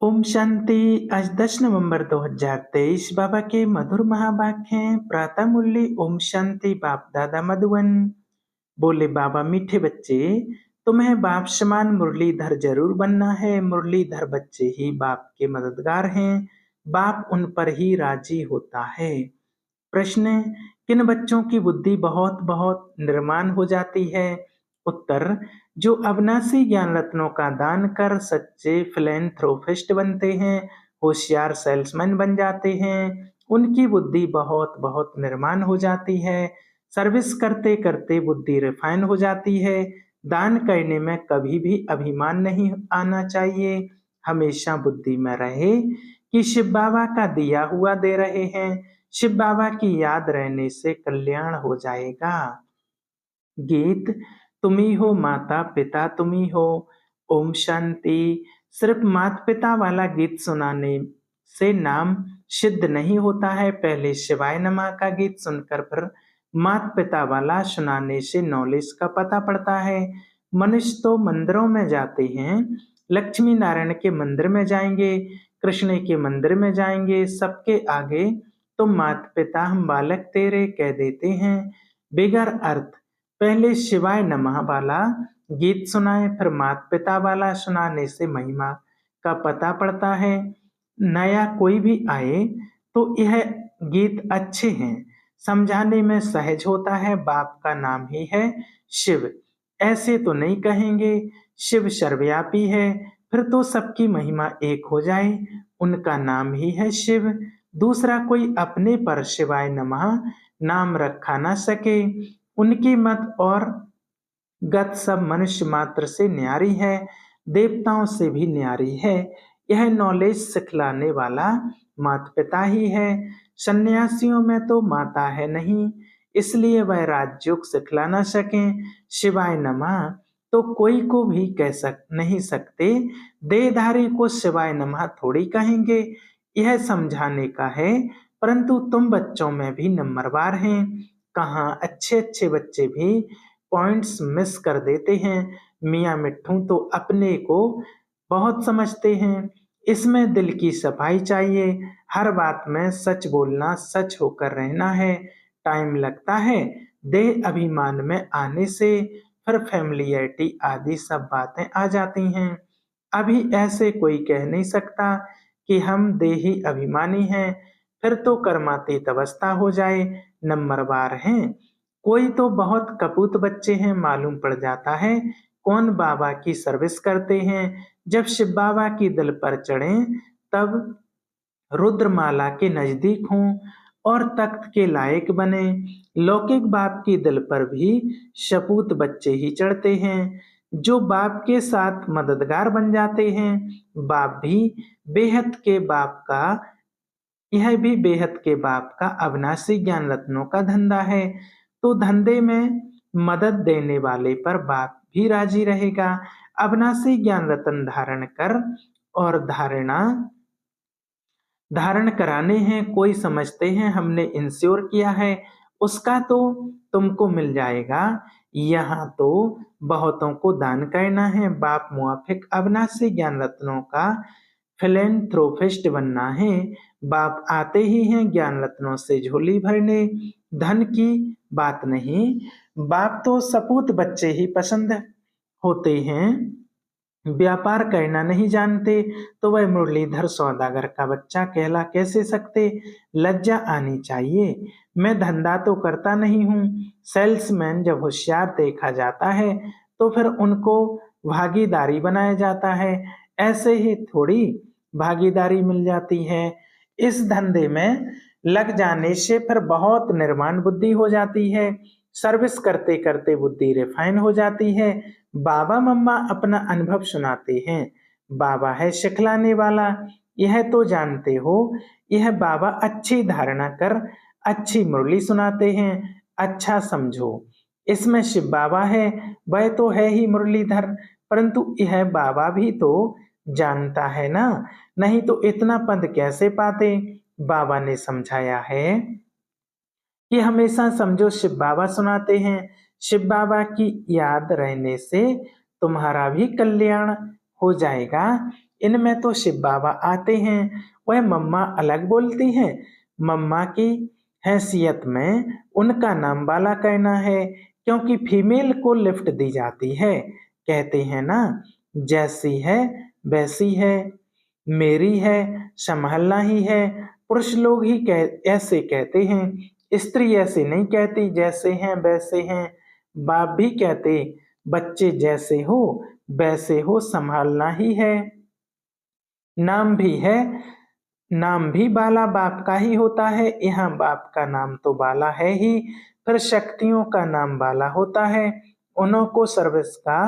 ओम शांति। आज 10 नवंबर 2023 बाबा के मधुर महावाक्य हैं। प्रातः मुरली ओम शांति। बाप दादा मधुबन। बोले बाबा, मीठे बच्चे, तुम्हें बाप समान मुरलीधर जरूर बनना है। मुरलीधर बच्चे ही बाप के मददगार हैं। बाप उन पर ही राजी होता है। प्रश्न: किन बच्चों की बुद्धि बहुत बहुत निर्माण हो जाती है? उत्तर: जो अविनाशी ज्ञान रत्नों का दान कर सच्चे फिलैंथ्रोपिस्ट बनते हैं, होशियार सेल्समैन बन जाते हैं, उनकी बुद्धि बहुत बहुत निर्माण हो जाती है। सर्विस करते करते बुद्धि रिफाइन हो जाती है। दान करने में कभी भी अभिमान नहीं आना चाहिए। हमेशा बुद्धि में रहे कि शिव बाबा का दिया हुआ दे रहे हैं। शिव बाबा की याद रहने से कल्याण हो जाएगा। गीत: तुम्ही हो माता पिता तुम्ही हो। ओम शांति। सिर्फ माता पिता वाला गीत सुनाने से नाम सिद्ध नहीं होता है। पहले शिवाय नमः का गीत सुनकर फिर माता पिता वाला सुनाने से नॉलेज का पता पड़ता है। मनुष्य तो मंदिरों में जाते हैं, लक्ष्मी नारायण के मंदिर में जाएंगे, कृष्ण के मंदिर में जाएंगे, सबके आगे तो माता पिता हम बालक तेरे कह देते हैं बेगर अर्थ। पहले शिवाय नमः वाला गीत सुनाए, फिर माता पिता वाला सुनाने से महिमा का पता पड़ता है। नया कोई भी आए तो यह गीत अच्छे हैं, समझाने में सहज होता है। बाप का नाम ही है शिव, ऐसे तो नहीं कहेंगे शिव सर्वव्यापी है, फिर तो सबकी महिमा एक हो जाए। उनका नाम ही है शिव, दूसरा कोई अपने पर शिवाय नमः नाम रखा ना सके। उनकी मत और गत सब मनुष्य मात्र से न्यारी है, देवताओं से भी न्यारी है। यह नॉलेज सिखलाने वाला माता पिता ही है। सन्यासियों में तो माता है नहीं, इसलिए वह राजयोग सिखला ना सके। शिवाय नमः तो कोई को भी नहीं सकते, देहधारी को शिवाय नमः थोड़ी कहेंगे। यह समझाने का है, परंतु तुम बच्चों में भी नंबरवार हैं। कहाँ अच्छे अच्छे बच्चे भी पॉइंट्स मिस कर देते हैं। मियाँ मिट्ठू तो अपने को बहुत समझते हैं। इसमें दिल की सफाई चाहिए। हर बात में सच बोलना, सच होकर रहना है। टाइम लगता है देह अभिमान में आने से, फिर फैमिलियरिटी आदि सब बातें आ जाती हैं। अभी ऐसे कोई कह नहीं सकता कि हम देही अभिमानी हैं, फिर तो कर्मातीत अवस्था हो जाए। नंबरवार हैं। कोई तो बहुत कपूत बच्चे हैं, मालूम पड़ जाता है कौन बाबा की सर्विस करते हैं। जब शिव बाबा की दल पर चढ़ें तब रुद्रमाला के नजदीक हों और तख्त के लायक बने। लौकिक बाप की दल पर भी शपूत बच्चे ही चढ़ते हैं, जो बाप के साथ मददगार बन जाते हैं। बाप भी बेहद के बाप का यह भी बेहद के बाप का अविनाशी ज्ञान रत्नों का धंधा है, तो धंधे में मदद देने वाले पर बाप भी राजी रहेगा। अविनाशी ज्ञान रत्न धारण कर और धारण कराने हैं। कोई समझते हैं हमने इंश्योर किया है, उसका तो तुमको मिल जाएगा। यहाँ तो बहुतों को दान करना है। बाप मुआफिक अविनाशी ज्ञान रत्नों का फिलैंथ्रोपिस्ट बनना है। बाप आते ही हैं ज्ञान रत्नों से झोली भरने, धन की बात नहीं। बाप तो सपूत बच्चे ही पसंद होते हैं। व्यापार करना नहीं जानते तो वह मुरलीधर सौदागर का बच्चा कहला कैसे सकते? लज्जा आनी चाहिए। मैं धंधा तो करता नहीं हूँ। सेल्समैन जब होशियार देखा जाता है तो फिर उनको भागीदारी बनाया जाता है। ऐसे ही थोड़ी भागीदारी मिल जाती है। इस धंधे में लग जाने से फिर बहुत निर्माण बुद्धि हो जाती है। सर्विस करते करते बुद्धि रिफाइन हो जाती है। बाबा मम्मा अपना अनुभव सुनाते हैं। बाबा है सिखलाने वाला, यह तो जानते हो। यह बाबा अच्छी धारणा कर अच्छी मुरली सुनाते हैं। अच्छा समझो, इसमें शिव बाबा है, वह तो है ही मुरलीधर, परंतु यह बाबा भी तो जानता है ना, नहीं तो इतना पद कैसे पाते? बाबा ने समझाया है कि हमेशा समझो शिव बाबा सुनाते हैं। शिव बाबा की याद रहने से तुम्हारा भी कल्याण हो जाएगा। इनमें तो शिव बाबा आते हैं, वह मम्मा अलग बोलती हैं। मम्मा की हैसियत में उनका नाम बाला कहना है, क्योंकि फीमेल को लिफ्ट दी जाती है। कहते हैं ना, जैसी है वैसी है, मेरी है संभालना ही है। पुरुष लोग ही ऐसे कहते हैं, स्त्री ऐसे नहीं कहती, जैसे हैं वैसे हैं। बाप भी कहते, बच्चे जैसे हो वैसे हो, संभालना ही है। नाम भी है, नाम भी बाला बाप का ही होता है। यहाँ बाप का नाम तो बाला है ही, फिर शक्तियों का नाम बाला होता है। उन्हों को सर्विस का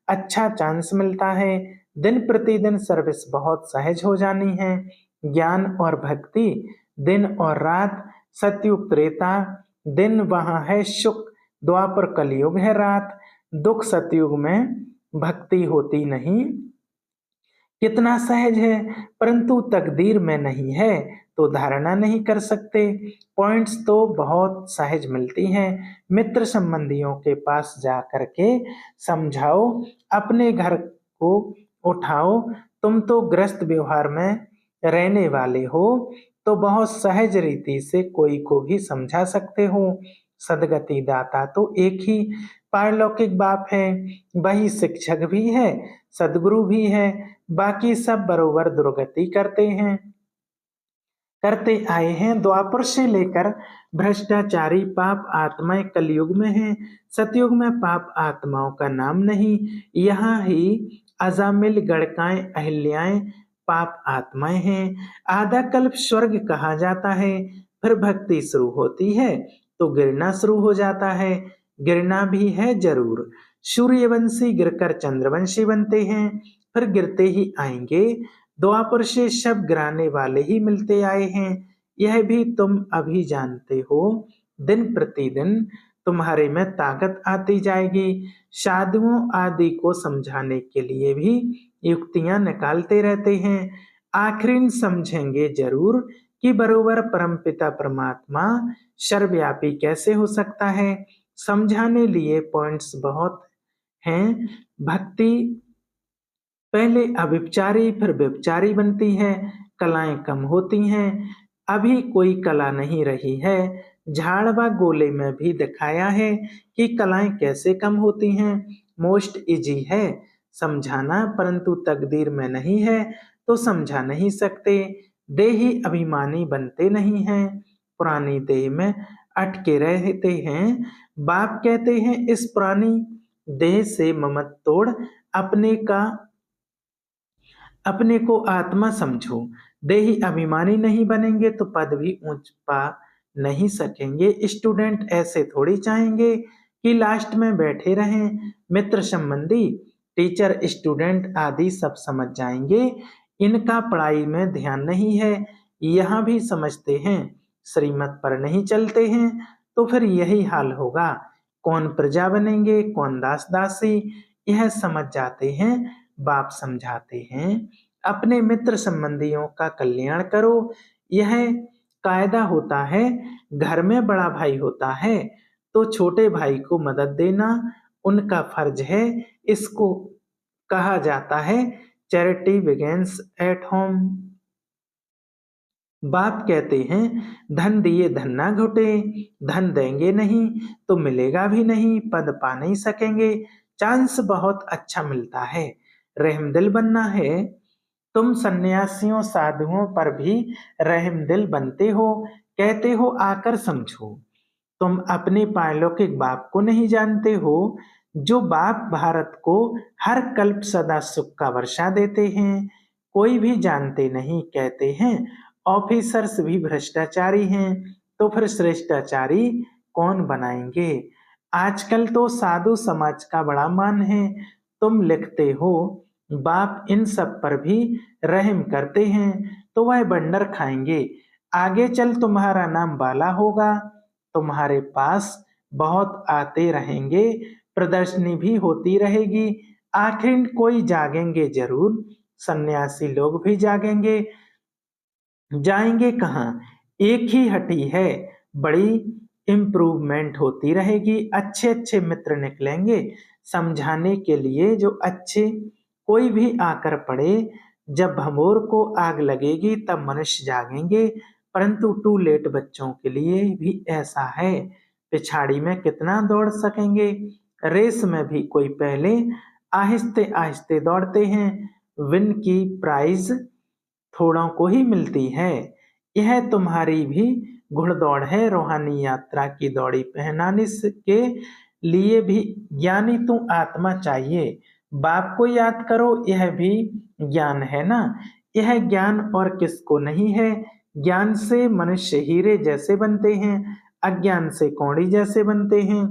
अच्छा चांस मिलता है। दिन प्रतिदिन सर्विस बहुत सहज हो जानी है। ज्ञान और भक्ति दिन और रात, सतयुग त्रेता दिन वहाँ है सुख, द्वापर कलयुग है रात। दुख सतयुग में, भक्ति होती नहीं। कितना सहज है, परंतु तकदीर में नहीं है तो धारणा नहीं कर सकते। पॉइंट्स तो बहुत सहज मिलती हैं। मित्र संबंधियों के पास जा करके समझाओ, अपने घर को उठाओ। तुम तो गृहस्थ व्यवहार में रहने वाले हो, तो बहुत सहज रीति से कोई को भी समझा सकते हो। सदगति दाता तो एक ही पारलौकिक बाप है, वही शिक्षक भी है, सदगुरु भी है। बाकी सब बरोबर दुर्गति करते आए हैं। द्वापर से लेकर भ्रष्टाचारी पाप आत्माएं कलयुग में हैं। सतयुग में पाप आत्माओं का नाम नहीं। यहाँ ही अजामिल, गणकाएं, अहिल्याएं पाप आत्माएं हैं। आधा कल्प स्वर्ग कहा जाता है, फिर भक्ति शुरू होती है तो गिरना शुरू हो जाता है। गिरना भी है जरूर। सूर्यवंशी गिरकर चंद्रवंशी बनते हैं, फिर गिरते ही आएंगे। द्वापर से शब गिराने वाले ही मिलते आए हैं, यह भी तुम अभी जानते हो। दिन प्रतिदिन तुम्हारे में ताकत आती जाएगी। साधुओं आदि को समझाने के लिए भी युक्तियां निकालते रहते हैं। आखिर समझेंगे जरूर कि बरोबर परमपिता परमात्मा सर्वव्यापी कैसे हो सकता है। समझाने लिए पॉइंट्स बहुत हैं। भक्ति पहले अविचारी फिर व्यभिचारी बनती है, कलाएं कम होती हैं। अभी कोई कला नहीं रही है। झाड़वा गोले में भी दिखाया है कि कलाएं कैसे कम होती हैं। मोस्ट इजी है समझाना, परंतु तकदीर में नहीं है तो समझा नहीं सकते। देही अभिमानी बनते नहीं हैं, पुरानी देह में अटके रहते हैं। बाप कहते हैं, इस पुरानी देह से ममत तोड़, अपने को आत्मा समझो। देही अभिमानी नहीं बनेंगे तो पद भी ऊंच पा नहीं सकेंगे। स्टूडेंट ऐसे थोड़ी चाहेंगे कि लास्ट में बैठे रहें। मित्र संबंधी, टीचर, स्टूडेंट आदि सब समझ जाएंगे। इनका पढ़ाई में ध्यान नहीं है, यहाँ भी समझते हैं, श्रीमत पर नहीं चलते हैं, तो फिर यही हाल होगा। कौन प्रजा बनेंगे, कौन दास दासी, यह समझ जाते हैं। बाप समझाते हैं, अपने मित्र संबंधियों का कल्याण करो। यह कायदा होता है। घर में बड़ा भाई होता है तो छोटे भाई को मदद देना उनका फर्ज है। इसको कहा जाता है चैरिटी बिगिंस एट होम। बाप कहते हैं, धन दिए धन ना घुटे। धन देंगे नहीं तो मिलेगा भी नहीं, पद पा नहीं सकेंगे। चांस बहुत अच्छा मिलता है, रहमदिल बनना है। तुम सन्यासियों साधुओं पर भी रहमदिल बनते हो, कहते हो आकर समझो। तुम अपने पारलौकिक बाप को नहीं जानते हो, जो बाप भारत को हर कल्प सदा सुख का वर्षा देते हैं। कोई भी जानते नहीं, कहते हैं ऑफिसर्स भी भ्रष्टाचारी हैं, तो फिर श्रेष्ठाचारी कौन बनाएंगे। आजकल तो साधु समाज का बड़ा मान है। तुम लिखते हो बाप इन सब पर भी रहम करते हैं, तो वह बंडर खाएंगे। आगे चल तुम्हारा नाम बाला होगा, तुम्हारे पास बहुत आते रहेंगे, प्रदर्शनी भी होती रहेगी। आखिर कोई जागेंगे जरूर, सन्यासी लोग भी जागेंगे। जाएंगे कहाँ, एक ही हटी है, बड़ी इम्प्रूवमेंट होती रहेगी। अच्छे अच्छे मित्र निकलेंगे समझाने के लिए, जो अच्छे कोई भी आकर पढ़े जब भंभोर को आग लगेगी तब मनुष्य जागेंगे, परंतु टू लेट बच्चों के लिए भी ऐसा है। पिछाड़ी में कितना दौड़ सकेंगे? रेस में भी कोई पहले आहिस्ते आहिस्ते दौड़ते हैं। विन की प्राइज थोड़ों को ही मिलती है। यह तुम्हारी भी घुड़दौड़ है। रूहानी यात्रा की दौड़ी पहनाने के लिए भी ज्ञानी तू आत्मा चाहिए। बाप को याद करो, यह भी ज्ञान है ना। यह ज्ञान और किसको नहीं है। ज्ञान से मनुष्य हीरे जैसे बनते हैं, अज्ञान से कौड़ी जैसे बनते हैं।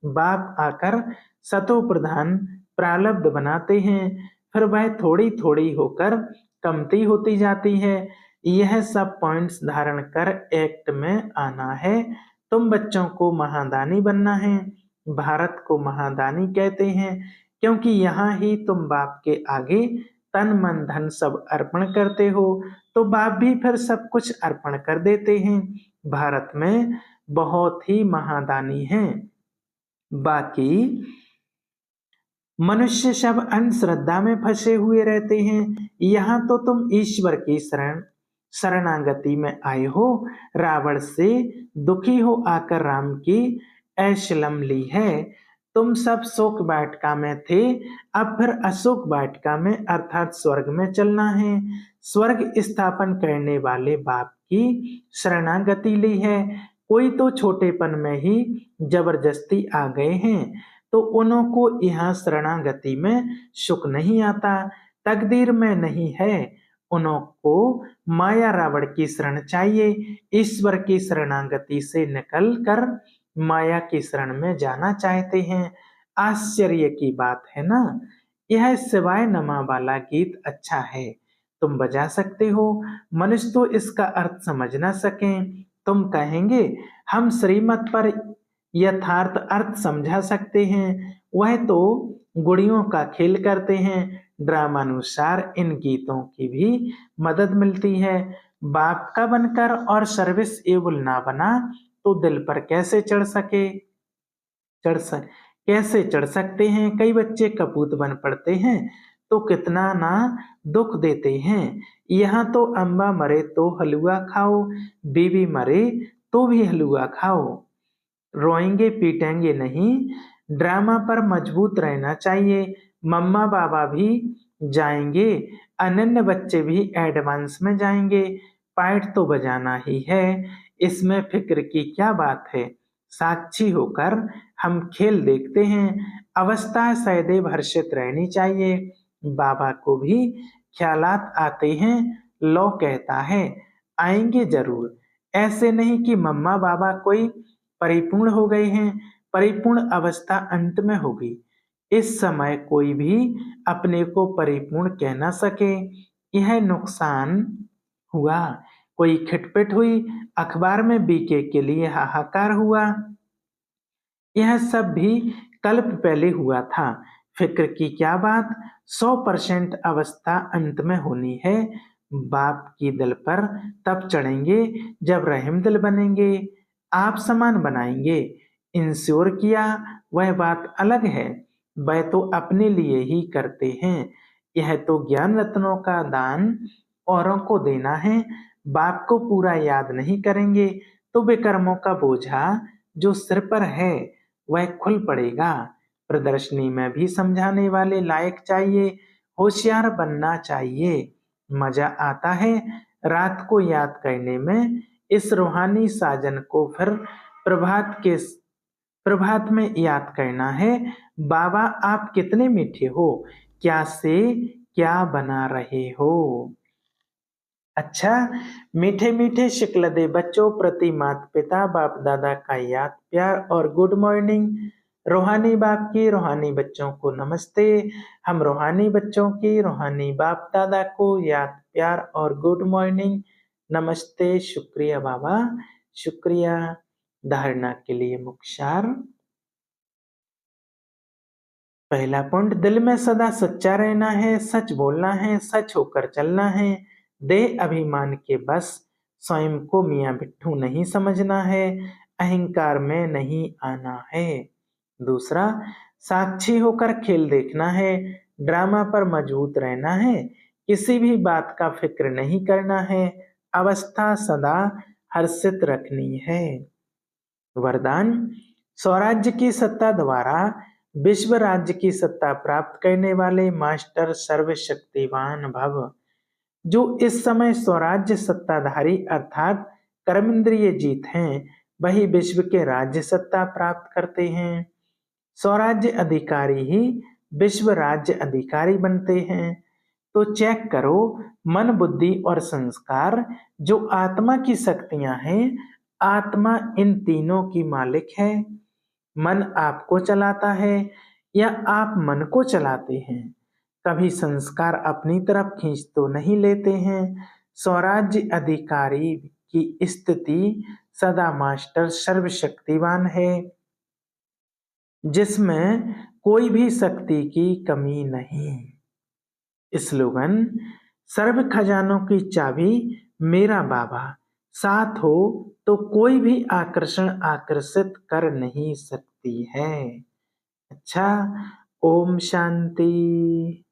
बाप आकर सतो प्रधान प्रारब्ध बनाते हैं, फिर वह थोड़ी थोड़ी होकर कमती होती जाती है। यह सब पॉइंट्स धारण कर एक्ट में आना है। तुम बच्चों को महादानी बनना है। भारत को महादानी कहते हैं क्योंकि यहाँ ही तुम बाप के आगे तन मन धन सब अर्पण करते हो, तो बाप भी फिर सब कुछ अर्पण कर देते हैं। भारत में बहुत ही महादानी हैं। बाकी मनुष्य सब अंधश्रद्धा में फंसे हुए रहते हैं। यहाँ तो तुम ईश्वर की शरणागति में आए हो। रावण से दुखी हो आकर राम की ऐशलम ली है। तुम सब शोक वाटिका में थे, अब फिर अशोक वाटिका में अर्थात स्वर्ग में चलना है। स्वर्ग स्थापन करने वाले बाप की शरणागति ली है। कोई तो छोटेपन में ही जबरदस्ती आ गए हैं, तो उन्हों को यहाँ शरणागति में सुख नहीं आता, तकदीर में नहीं है। उन्हों को माया रावण की शरण चाहिए। ईश्वर की शरणागति से निकल कर माया की शरण में जाना चाहते हैं। आश्चर्य की बात है ना। यह शिवाय नमा वाला गीत अच्छा है, तुम बजा सकते हो। मनुष्य तो इसका अर्थ समझ ना सके। तुम कहेंगे हम श्रीमत पर यथार्थ अर्थ समझा सकते हैं। वह तो गुड़ियों का खेल करते हैं। ड्रामानुसार इन गीतों की भी मदद मिलती है। बाप का बनकर और सर्विस एबल ना बना तो दिल पर कैसे चढ़ सकते हैं। कई बच्चे कपूत बन पड़ते हैं तो कितना ना दुख देते हैं। यहाँ तो अम्बा मरे तो हलवा खाओ, बीबी मरे तो भी हलवा खाओ। रोएंगे पीटेंगे नहीं। ड्रामा पर मजबूत रहना चाहिए। मम्मा बाबा भी जाएंगे, अनन्य बच्चे भी एडवांस में जाएंगे। पाइट तो बजाना ही है, इसमें फिक्र की क्या बात है। साक्षी होकर हम खेल देखते हैं। अवस्था सदैव हर्षित रहनी चाहिए। बाबा को भी ख्यालात आते हैं। लौ कहता है आएंगे जरूर। ऐसे नहीं कि मम्मा बाबा कोई परिपूर्ण हो गए हैं। परिपूर्ण अवस्था अंत में होगी। इस समय कोई भी अपने को परिपूर्ण कह ना सके। यह नुकसान हुआ। कोई खिटपिट हुई, अखबार में बीके के लिए हाहाकार हुआ। यह सब भी कल्प पहले हुआ था। फिक्र की क्या बात। 100% अवस्था अंत में होनी है। बाप की दिल पर तब चढ़ेंगे जब रहम दिल बनेंगे, आप समान बनाएंगे। इंश्योर किया वह बात अलग है, वह तो अपने लिए ही करते हैं। यह तो ज्ञान रत्नों का दान औरों को देना है। बाप को पूरा याद नहीं करेंगे तो विकर्मों का बोझा जो सिर पर है वह खुल पड़ेगा। प्रदर्शनी में भी समझाने वाले लायक चाहिए, होशियार बनना चाहिए। मजा आता है रात को याद करने में। इस रूहानी साजन को फिर प्रभात में याद करना है। बाबा आप कितने मीठे हो, क्या से क्या बना रहे हो। अच्छा, मीठे मीठे शुक्ल दे बच्चों प्रति माता पिता बाप दादा का याद प्यार और गुड मॉर्निंग। रूहानी बाप की रूहानी बच्चों को नमस्ते। हम रूहानी बच्चों की रूहानी बाप दादा को याद प्यार और गुड मॉर्निंग। नमस्ते, शुक्रिया बाबा, शुक्रिया। धारणा के लिए मुख्य पहला पॉइंट, दिल में सदा सच्चा रहना है, सच बोलना है, सच होकर चलना है। देह अभिमान के बस स्वयं को मियाँ बिट्ठू नहीं समझना है, अहंकार में नहीं आना है। दूसरा, साक्षी होकर खेल देखना है, ड्रामा पर मजबूत रहना है किसी भी बात का फिक्र नहीं करना है, अवस्था सदा हर्षित रखनी है। वरदान, स्वराज्य की सत्ता द्वारा विश्व राज्य की सत्ता प्राप्त करने वाले मास्टर सर्वशक्तिवान भव। जो इस समय स्वराज्य सत्ताधारी अर्थात कर्मेंद्रिय जीत हैं, वही विश्व के राज्य सत्ता प्राप्त करते हैं। स्वराज्य अधिकारी ही विश्व राज्य अधिकारी बनते हैं। तो चेक करो, मन बुद्धि और संस्कार जो आत्मा की शक्तियां हैं, आत्मा इन तीनों की मालिक है। मन आपको चलाता है या आप मन को चलाते हैं। कभी संस्कार अपनी तरफ खींच तो नहीं लेते हैं। स्वराज्य अधिकारी की स्थिति सदा मास्टर सर्वशक्तिवान है, जिसमें कोई भी शक्ति की कमी नहीं। स्लोगन, सर्व खजानों की चाबी मेरा बाबा, साथ हो तो कोई भी आकर्षण आकर्षित कर नहीं सकती है। अच्छा, ओम शांति।